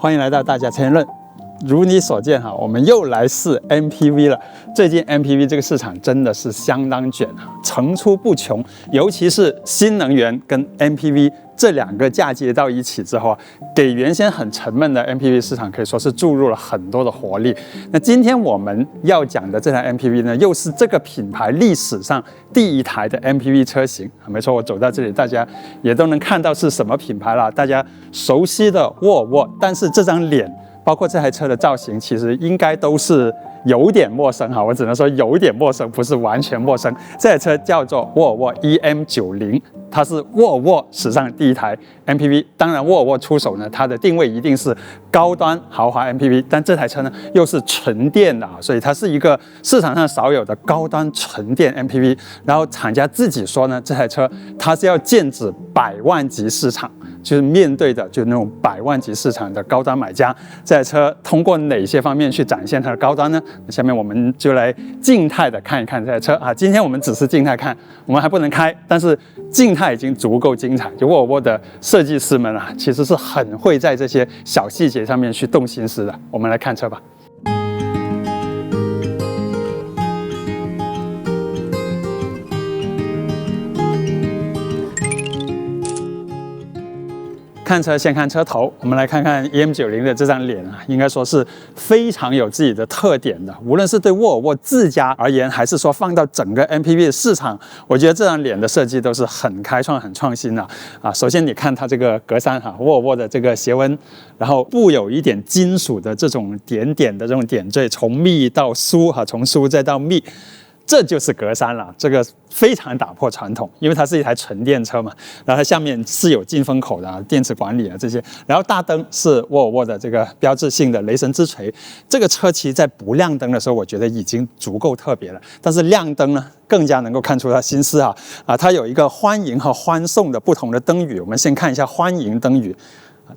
欢迎来到大家承论。如你所见我们又来试 MPV 了。最近 MPV 这个市场真的是相当卷层出不穷，尤其是新能源跟 MPV 这两个嫁接到一起之后给原先很沉闷的 MPV 市场可以说是注入了很多的活力。那今天我们要讲的这台 MPV 呢，又是这个品牌历史上第一台的 MPV 车型。没错，我走到这里，大家也都能看到是什么品牌了，大家熟悉的沃尔沃，但是这张脸，包括这台车的造型，其实应该都是有点陌生我只能说有点陌生，不是完全陌生。这台车叫做沃尔沃 EM90， 它是沃尔沃史上第一台 MPV。当然，沃尔沃出手呢，它的定位一定是高端豪华 MPV， 但这台车呢又是纯电的所以它是一个市场上少有的高端纯电 MPV。然后厂家自己说呢，这台车它是要剑指100万级市场。就是面对的就是那种100万级市场的高端买家，这台车通过哪些方面去展现它的高端呢？下面我们就来静态的看一看这台车今天我们只是静态看，我们还不能开，但是静态已经足够精彩。就沃尔沃的设计师们其实是很会在这些小细节上面去动心思的。我们来看车吧。看车先看车头，我们来看看 EM90 的这张脸应该说是非常有自己的特点的。无论是对沃尔沃自家而言，还是说放到整个 MPV 的市场，我觉得这张脸的设计都是很开创、很创新的首先你看它这个格栅沃尔沃的这个斜纹，然后布有一点金属的这种点点的这种点缀，从密到疏从疏再到密。这就是格栅了，这个非常打破传统，因为它是一台纯电车嘛。然后它下面是有进风口的电池管理这些。然后大灯是沃尔沃的这个标志性的雷神之锤。这个车其实在不亮灯的时候，我觉得已经足够特别了。但是亮灯呢，更加能够看出它心思它有一个欢迎和欢送的不同的灯语。我们先看一下欢迎灯语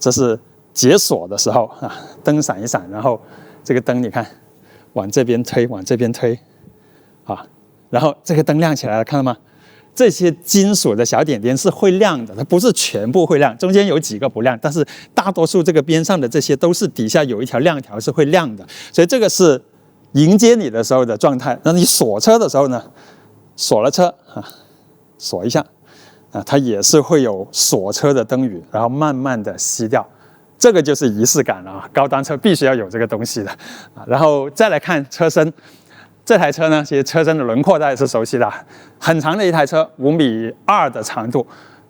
这是解锁的时候灯闪一闪，然后这个灯你看往这边推，往这边推。然后这个灯亮起来了，看到吗？这些金属的小点点是会亮的，它不是全部会亮，中间有几个不亮，但是大多数这个边上的这些都是底下有一条亮条是会亮的，所以这个是迎接你的时候的状态。那你锁车的时候呢，锁了车锁一下它也是会有锁车的灯语，然后慢慢的熄掉。这个就是仪式感了高端车必须要有这个东西的然后再来看车身。这台车呢，其实车身的轮廓大家是熟悉的，很长的一台车，5.2米的长度，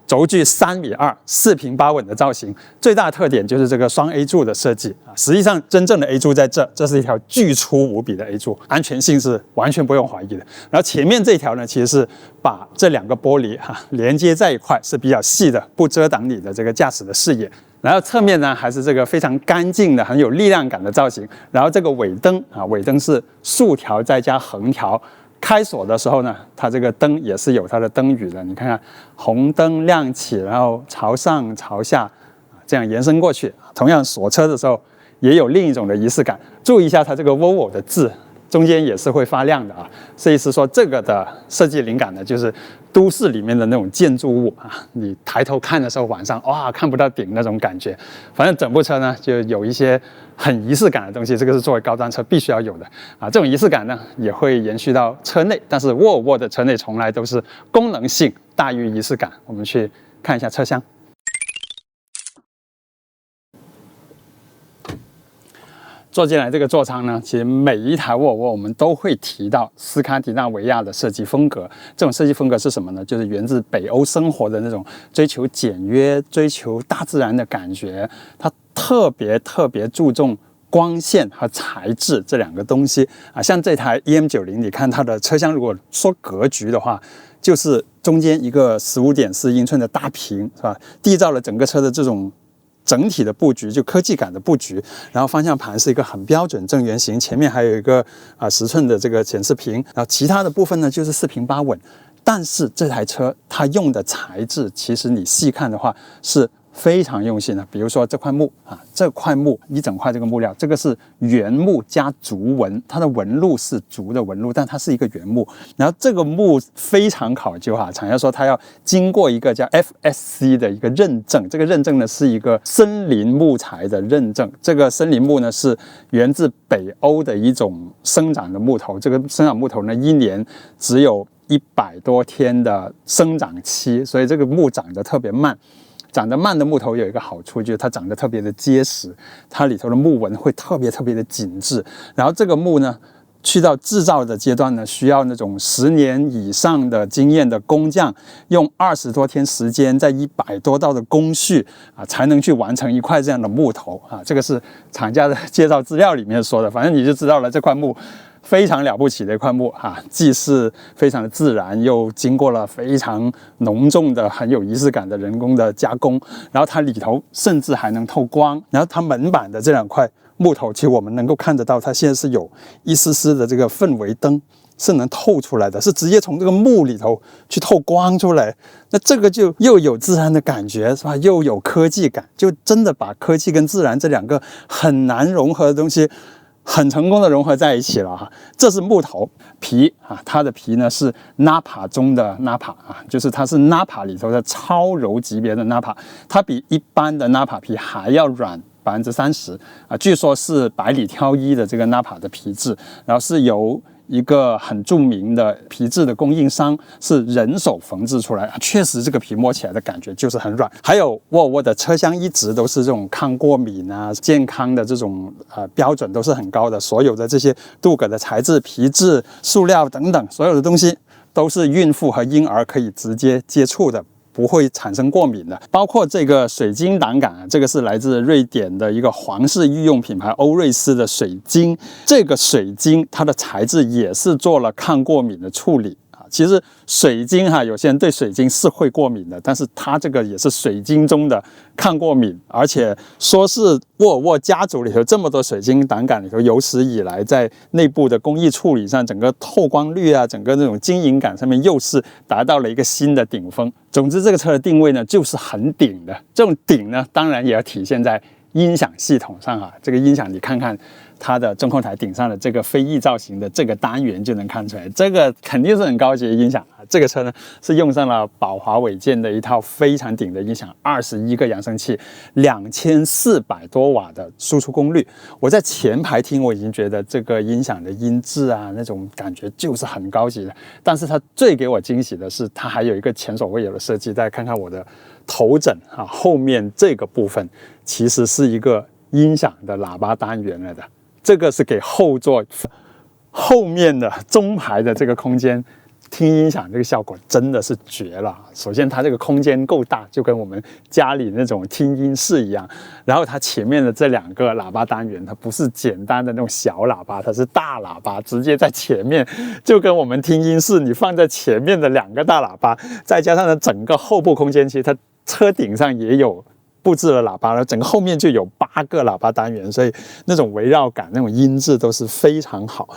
轴距3.2米，4平8稳的造型。最大的特点就是这个双 A 柱的设计实际上真正的 A 柱在这是一条巨粗无比的 A 柱，安全性是完全不用怀疑的。然后前面这一条呢，其实是把这两个玻璃连接在一块，是比较细的，不遮挡你的这个驾驶的视野。然后侧面呢，还是这个非常干净的、很有力量感的造型。然后这个尾灯尾灯是竖条再加横条。开锁的时候呢，它这个灯也是有它的灯语的。你看看，红灯亮起，然后朝上朝下这样延伸过去。同样锁车的时候也有另一种的仪式感。注意一下它这个 Volvo 的字，中间也是会发亮的所以是说这个的设计灵感呢，就是都市里面的那种建筑物你抬头看的时候，晚上看不到顶那种感觉。反正整部车呢，就有一些很仪式感的东西，这个是作为高端车必须要有的这种仪式感呢，也会延续到车内。但是沃尔沃的车内从来都是功能性大于仪式感。我们去看一下车厢。坐进来这个座舱呢，其实每一台沃尔沃我们都会提到斯堪的纳维亚的设计风格。这种设计风格是什么呢？就是源自北欧生活的那种追求简约、追求大自然的感觉。它特别注重光线和材质这两个东西像这台 EM90， 你看它的车厢，如果说格局的话，就是中间一个15.4英寸的大屏，是吧？缔造了整个车的这种整体的布局，就科技感的布局。然后方向盘是一个很标准正圆形，前面还有一个10寸的这个显示屏，然后其他的部分呢就是4平8稳。但是这台车它用的材质，其实你细看的话是非常用心的。比如说这块木啊，这块木一整块这个木料，这个是原木加竹纹，它的纹路是竹的纹路，但它是一个原木。然后这个木非常考究哈，厂家说它要经过一个叫 FSC 的一个认证，这个认证呢是一个森林木材的认证。这个森林木呢是源自北欧的一种生长的木头，这个生长木头呢一年只有100多天的生长期，所以这个木长得特别慢。长得慢的木头有一个好处，就是它长得特别的结实，它里头的木纹会特别的紧致。然后这个木呢，去到制造的阶段呢，需要那种10年以上的经验的工匠，用20多天时间，在100多道的工序啊，才能去完成一块这样的木头啊。这个是厂家的介绍资料里面说的，反正你就知道了，这块木非常了不起的一块木啊，既是非常的自然，又经过了非常浓重的、很有仪式感的人工的加工，然后它里头甚至还能透光。然后它门板的这2块木头，其实我们能够看得到，它现在是有一丝丝的这个氛围灯是能透出来的，是直接从这个木里头去透光出来。那这个就又有自然的感觉，是吧？又有科技感，就真的把科技跟自然这2个很难融合的东西很成功的融合在一起了哈。这是木头皮啊，它的皮呢是 Napa 中的 Napa 啊，就是它是 Napa 里头的超柔级别的 Napa， 它比一般的 Napa 皮还要软30%啊，据说是百里挑一的这个 Napa 的皮质，然后是由一个很著名的皮质的供应商是人手缝制出来，确实这个皮摸起来的感觉就是很软。还有沃尔沃的车厢一直都是这种抗过敏啊、健康的这种标准都是很高的，所有的这些镀铬的材质、皮质、塑料等等，所有的东西都是孕妇和婴儿可以直接接触的，不会产生过敏的。包括这个水晶挡杆，这个是来自瑞典的一个皇室御用品牌欧瑞斯的水晶，这个水晶它的材质也是做了抗过敏的处理。其实水晶有些人对水晶是会过敏的，但是它这个也是水晶中的抗过敏，而且说是沃尔沃家族里头这么多水晶挡杆里头，有史以来在内部的工艺处理上，整个透光率啊，整个那种晶莹感上面又是达到了一个新的顶峰。总之这个车的定位呢就是很顶的，这种顶呢当然也要体现在音响系统上啊。这个音响你看看它的中控台顶上的这个飞翼造型的这个单元就能看出来，这个肯定是很高级的音响啊。这个车呢是用上了宝华韦健的一套非常顶的音响，21个扬声器，2400多瓦的输出功率。我在前排听我已经觉得这个音响的音质啊，那种感觉就是很高级的。但是它最给我惊喜的是，它还有一个前所未有的设计。大家看看我的头枕啊，后面这个部分其实是一个音响的喇叭单元来的。这个是给后座后面的中排的这个空间听音响，这个效果真的是绝了。首先它这个空间够大，就跟我们家里那种听音室一样，然后它前面的这2个喇叭单元，它不是简单的那种小喇叭，它是大喇叭，直接在前面，就跟我们听音室你放在前面的2个大喇叭，再加上呢整个后部空间，其实它车顶上也有布置了喇叭，然后整个后面就有8个喇叭单元，所以那种围绕感、那种音质都是非常好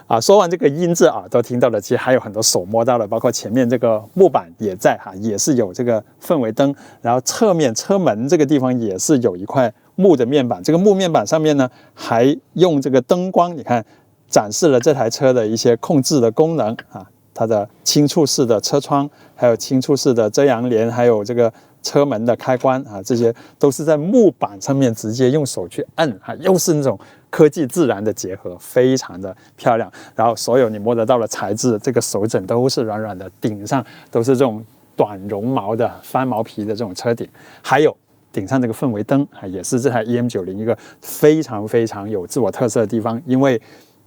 啊。说完这个音质，耳朵听到的，其实还有很多手摸到的，包括前面这个木板也在也是有这个氛围灯，然后侧面车门这个地方也是有一块木的面板，这个木面板上面呢还用这个灯光，你看展示了这台车的一些控制的功能啊，它的轻触式的车窗，还有轻触式的遮阳帘，还有这个车门的开关啊，这些都是在木板上面直接用手去摁啊，又是那种科技自然的结合，非常的漂亮。然后所有你摸得到的材质，这个手枕都是软软的，顶上都是这种短绒毛的翻毛皮的这种车顶，还有顶上这个氛围灯啊，也是这台 EM90 一个非常有自我特色的地方。因为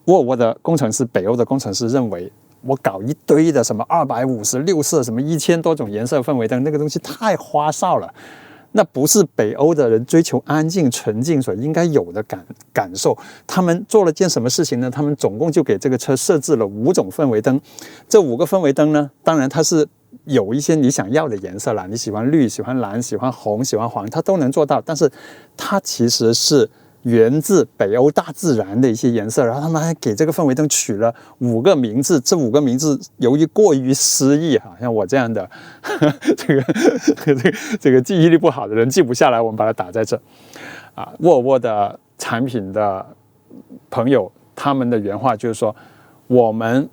沃尔沃的工程师，北欧的工程师认为，我搞一堆的什么256色，什么1000多种颜色氛围灯，那个东西太花哨了，那不是北欧的人追求安静纯净所应该有的感受。他们做了件什么事情呢？他们总共就给这个车设置了5种氛围灯。这5个氛围灯呢，当然它是有一些你想要的颜色啦，你喜欢绿、喜欢蓝、喜欢红、喜欢黄，它都能做到。但是它其实是源自北欧大自然的一些颜色，然后他们还给这个氛围灯取了5个名字，这5个名字由于过于诗意哈，像我这样的这个记忆力不好的人记不下来，我们把它打在这啊。沃尔沃的产品的朋友他们的原话就是说，我们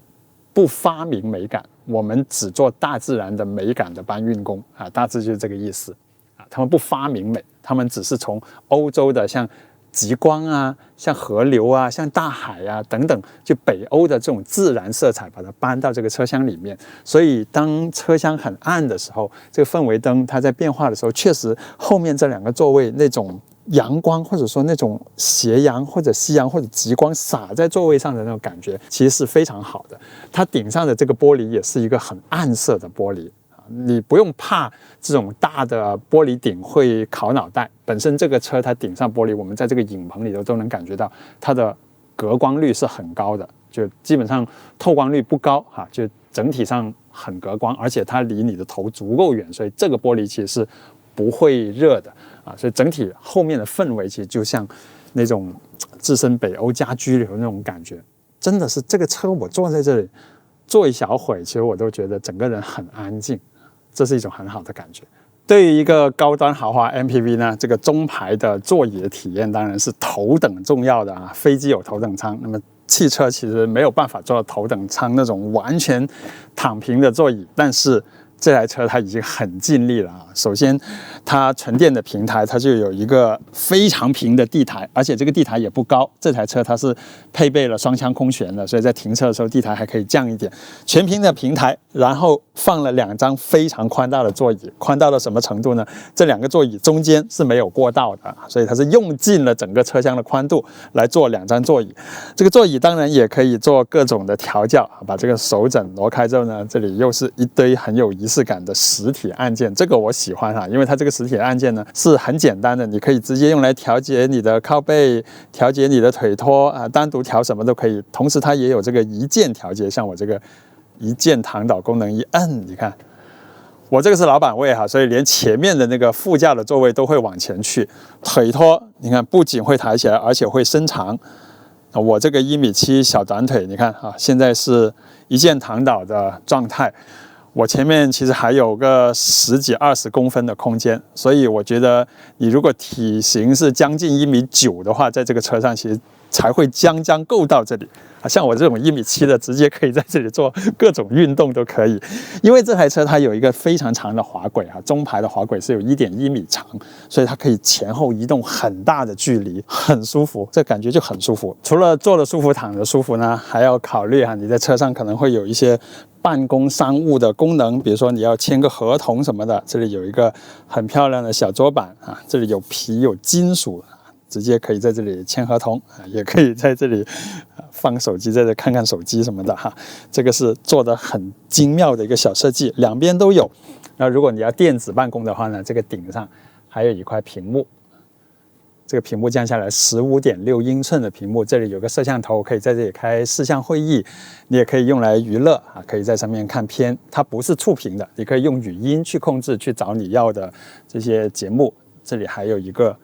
不发明美感，我们只做大自然的美感的搬运工啊，大致就是这个意思啊。他们不发明美，他们只是从欧洲的像极光啊、像河流啊、像大海啊等等，就北欧的这种自然色彩，把它搬到这个车厢里面。所以当车厢很暗的时候，这个氛围灯它在变化的时候，确实后面这2个座位那种阳光，或者说那种斜阳或者夕阳或者极光洒在座位上的那种感觉，其实是非常好的。它顶上的这个玻璃也是一个很暗色的玻璃，你不用怕这种大的玻璃顶会烤脑袋。本身这个车它顶上玻璃，我们在这个影棚里头都能感觉到它的隔光率是很高的，就基本上透光率不高哈，就整体上很隔光，而且它离你的头足够远，所以这个玻璃其实是不会热的啊。所以整体后面的氛围其实就像那种置身北欧家居里头那种感觉，真的是这个车我坐在这里坐一小会，其实我都觉得整个人很安静，这是一种很好的感觉。对于一个高端豪华 MPV 呢，这个中排的座椅的体验当然是头等重要的啊。飞机有头等舱，那么汽车其实没有办法做到头等舱那种完全躺平的座椅，但是这台车它已经很尽力了啊。首先它纯电的平台它就有一个非常平的地台，而且这个地台也不高，这台车它是配备了双腔空悬的，所以在停车的时候地台还可以降一点，全平的平台，然后放了2张非常宽大的座椅，宽大到什么程度呢？这2个座椅中间是没有过道的，所以它是用尽了整个车厢的宽度来做2张座椅。这个座椅当然也可以做各种的调教，把这个手枕挪开之后呢，这里又是一堆很有仪式感的实体按键，这个我喜欢哈，因为它这个实体按键呢是很简单的，你可以直接用来调节你的靠背，调节你的腿托啊，单独调什么都可以。同时它也有这个一键调节，像我这个一键躺倒功能一摁，你看我这个是老板位哈，所以连前面的那个副驾的座位都会往前去，腿托你看不仅会抬起来，而且会伸长。我这个1.7米小短腿，你看啊，现在是一键躺倒的状态。我前面其实还有个10几20公分的空间，所以我觉得你如果体型是将近1.9米的话，在这个车上其实才会将够到这里。像我这种1.7米的，直接可以在这里做各种运动都可以。因为这台车它有一个非常长的滑轨啊，中排的滑轨是有1.1米长，所以它可以前后移动很大的距离，很舒服，这感觉就很舒服。除了坐的舒服、躺的舒服呢，还要考虑你在车上可能会有一些办公商务的功能，比如说你要签个合同什么的，这里有一个很漂亮的小桌板啊，这里有皮有金属，直接可以在这里签合同啊，也可以在这里放手机，在这看看手机什么的哈。这个是做的很精妙的一个小设计，两边都有。那如果你要电子办公的话呢，这个顶上还有一块屏幕，这个屏幕降下来15.6英寸的屏幕，这里有个摄像头，可以在这里开视像会议，你也可以用来娱乐啊，可以在上面看片。它不是触屏的，你可以用语音去控制，去找你要的这些节目。这里还有一个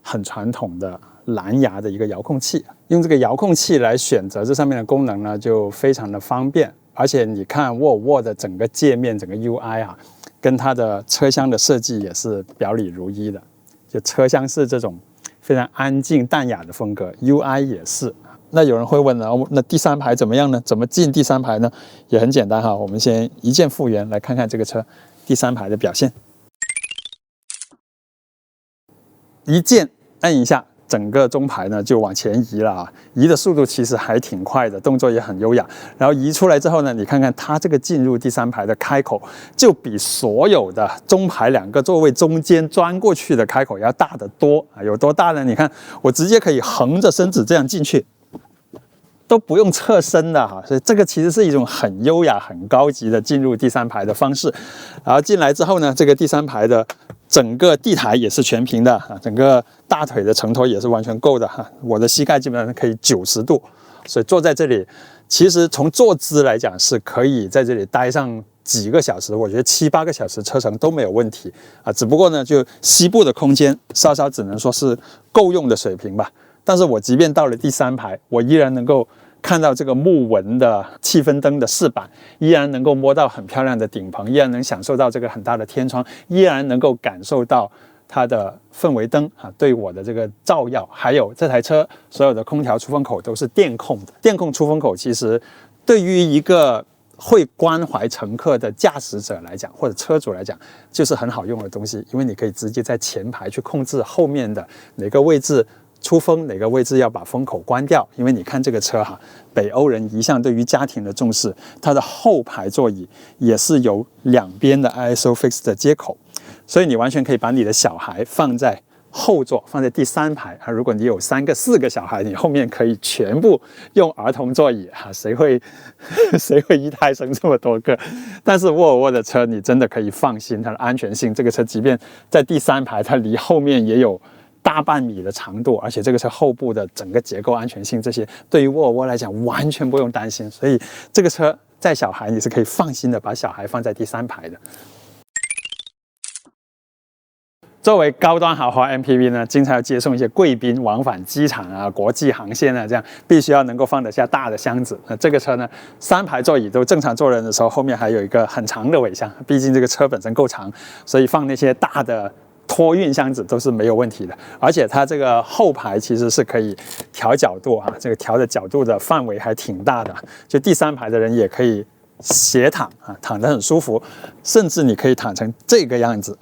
很传统的蓝牙的一个遥控器，用这个遥控器来选择这上面的功能呢，就非常的方便。而且你看沃尔沃的整个界面，整个 UI 啊，跟它的车厢的设计也是表里如一的。就车厢是这种非常安静淡雅的风格 ，UI 也是。那有人会问了，那第三排怎么样呢？怎么进第三排呢？也很简单哈，我们先一键复原，来看看这个车第三排的表现。一键按一下，整个中排呢就往前移了啊，移的速度其实还挺快的，动作也很优雅。然后移出来之后呢，你看看它这个进入第三排的开口，就比所有的中排2个座位中间钻过去的开口要大得多啊！有多大呢？你看我直接可以横着身子这样进去，都不用侧身的哈，所以这个其实是一种很优雅、很高级的进入第三排的方式。然后进来之后呢，这个第三排的整个地台也是全平的啊，整个大腿的承托也是完全够的哈。我的膝盖基本上可以90度，所以坐在这里，其实从坐姿来讲是可以在这里待上几个小时，我觉得7、8个小时车程都没有问题啊。只不过呢，就膝部的空间稍稍只能说是够用的水平吧。但是我即便到了第3排，我依然能够看到这个木纹的气氛灯的饰板，依然能够摸到很漂亮的顶棚，依然能享受到这个很大的天窗，依然能够感受到它的氛围灯对我的这个照耀，还有这台车所有的空调出风口都是电控的。电控出风口其实对于一个会关怀乘客的驾驶者来讲，或者车主来讲，就是很好用的东西，因为你可以直接在前排去控制后面的哪个位置出风，哪个位置要把风口关掉。因为你看这个车北欧人一向对于家庭的重视，它的后排座椅也是有2边的 ISOFIX 的接口，所以你完全可以把你的小孩放在后座，放在第3排如果你有3个、4个小孩，你后面可以全部用儿童座椅谁会一胎生这么多个？但是沃尔沃的车你真的可以放心，它的安全性，这个车即便在第3排，它离后面也有大半米的长度，而且这个车后部的整个结构安全性，这些对于沃尔沃来讲完全不用担心，所以这个车载小孩你是可以放心的把小孩放在第3排的。作为高端豪华 MPV 呢，经常要接送一些贵宾往返机场国际航线这样必须要能够放得下大的箱子。那这个车呢，3排座椅都正常坐人的时候，后面还有一个很长的尾箱，毕竟这个车本身够长，所以放那些大的托运箱子都是没有问题的。而且它这个后排其实是可以调角度这个调的角度的范围还挺大的，就第3排的人也可以斜躺躺得很舒服，甚至你可以躺成这个样子。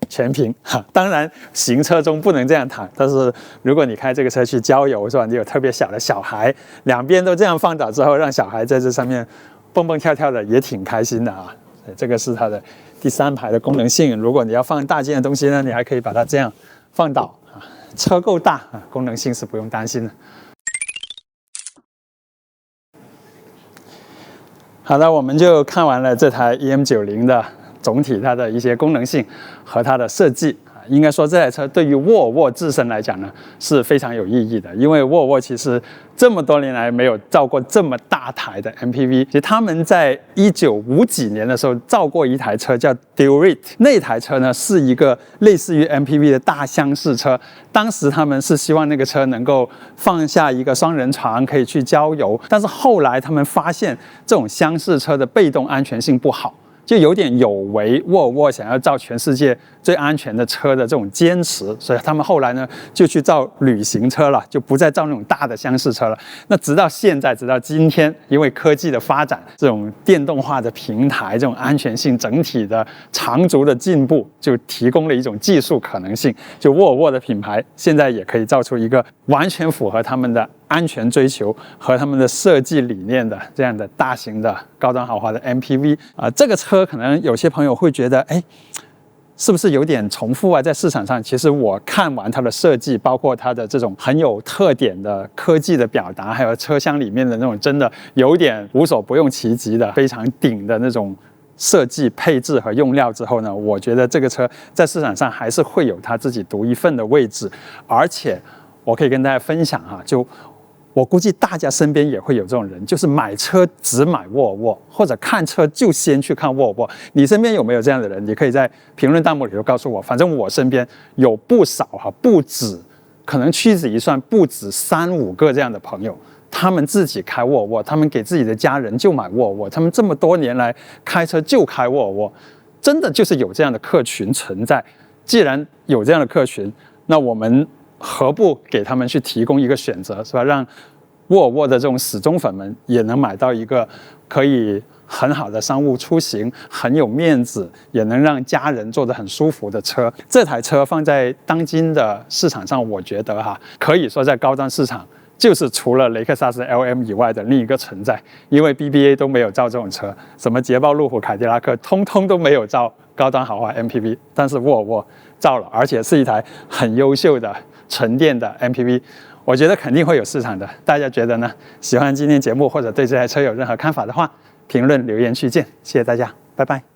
全屏当然行车中不能这样躺，但是如果你开这个车去郊游是吧，你有特别小的小孩，2边都这样放倒之后，让小孩在这上面蹦蹦跳跳的也挺开心的这个是它的第3排的功能性。如果你要放大件的东西呢，你还可以把它这样放倒车够大功能性是不用担心的。好的，我们就看完了这台 EM90的总体它的一些功能性和它的设计。应该说这台车对于沃尔沃自身来讲呢是非常有意义的，因为沃尔沃其实这么多年来没有造过这么大台的 MPV。其实他们在1950几年的时候造过一台车叫 Durit， 那台车呢是一个类似于 MPV 的大厢式车，当时他们是希望那个车能够放下一个双人床可以去郊游，但是后来他们发现这种厢式车的被动安全性不好，就有点有违沃尔沃想要造全世界最安全的车的这种坚持，所以他们后来呢就去造旅行车了，就不再造那种大的厢式车了。那直到现在，直到今天，因为科技的发展，这种电动化的平台，这种安全性整体的长足的进步，就提供了一种技术可能性。就沃尔沃的品牌现在也可以造出一个完全符合他们的安全追求和他们的设计理念的这样的大型的高端豪华的 MPV 这个车可能有些朋友会觉得，是不是有点重复在市场上其实我看完它的设计，包括它的这种很有特点的科技的表达，还有车厢里面的那种真的有点无所不用其极的非常顶的那种设计配置和用料之后呢，我觉得这个车在市场上还是会有它自己独一份的位置。而且我可以跟大家分享就我估计大家身边也会有这种人，就是买车只买沃尔沃，或者看车就先去看沃尔沃。你身边有没有这样的人？你可以在评论弹幕里头告诉我。反正我身边有不少不止，可能屈指一算不止3、5个这样的朋友，他们自己开沃尔沃，他们给自己的家人就买沃尔沃，他们这么多年来开车就开沃尔沃，真的就是有这样的客群存在。既然有这样的客群，那我们何不给他们去提供一个选择，是吧？让沃尔沃的这种死忠粉们也能买到一个可以很好的商务出行，很有面子，也能让家人坐得很舒服的车。这台车放在当今的市场上，我觉得可以说在高端市场就是除了雷克萨斯 LM 以外的另一个存在，因为 BBA 都没有造这种车，什么捷豹、路虎、凯迪拉克通通都没有造高端豪华 MPV， 但是沃尔沃造了，而且是一台很优秀的纯电的 MPV， 我觉得肯定会有市场的。大家觉得呢？喜欢今天节目或者对这台车有任何看法的话，评论留言区见，谢谢大家，拜拜。